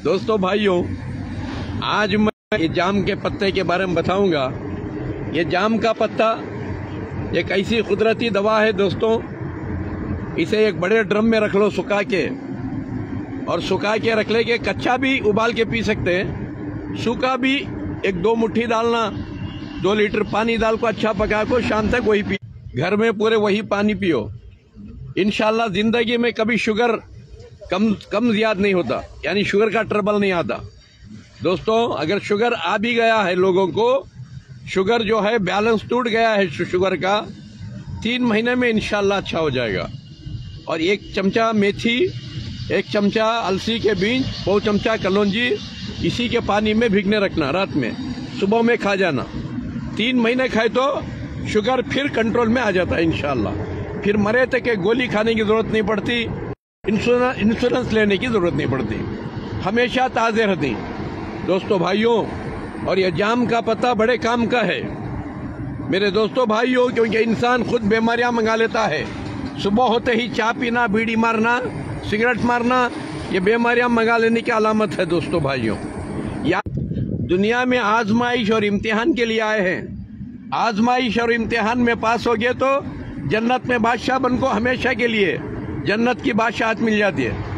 दोस्तों भाइयों, आज मैं ये जाम के पत्ते के बारे में बताऊंगा। ये जाम का पत्ता एक ऐसी कुदरती दवा है दोस्तों। इसे एक बड़े ड्रम में रख लो सुखा के, और सुखा के रख लेके कच्चा भी उबाल के पी सकते हैं, सूखा भी 1-2 मुट्ठी डालना, 2 लीटर पानी डाल को अच्छा पका को शाम तक वही पी। घर में पूरे वही पानी पियो, इंशाल्लाह जिंदगी में कभी शुगर कम ज्यादा नहीं होता, यानी शुगर का ट्रबल नहीं आता। दोस्तों, अगर शुगर आ भी गया है, लोगों को शुगर जो है बैलेंस टूट गया है शुगर का, 3 महीने में इंशाल्लाह अच्छा हो जाएगा। और 1 चमचा मेथी, 1 चमचा अलसी के बीज, 2 चमचा कलौंजी इसी के पानी में भिगने रखना, रात में सुबह में खा जाना। 3 महीने खाए तो शुगर फिर कंट्रोल में आ जाता है इंशाल्लाह। फिर मरे तक के गोली खाने की जरूरत नहीं पड़ती, इंश्योरेंस लेने की जरूरत नहीं पड़ती, हमेशा ताजे रहती। दोस्तों भाइयों, और यह जाम का पत्ता बड़े काम का है मेरे दोस्तों भाइयों, क्योंकि इंसान खुद बीमारियां मंगा लेता है। सुबह होते ही चाय पीना, बीड़ी मारना, सिगरेट मारना, ये बीमारियां मंगा लेने की अलामत है। दोस्तों भाइयों, या दुनिया में आजमाइश और इम्तिहान के लिए आए हैं। आजमाइश और इम्तिहान में पास हो गए तो जन्नत में बादशाह बन को हमेशा के लिए जन्नत की बादशाहत मिल जाती है।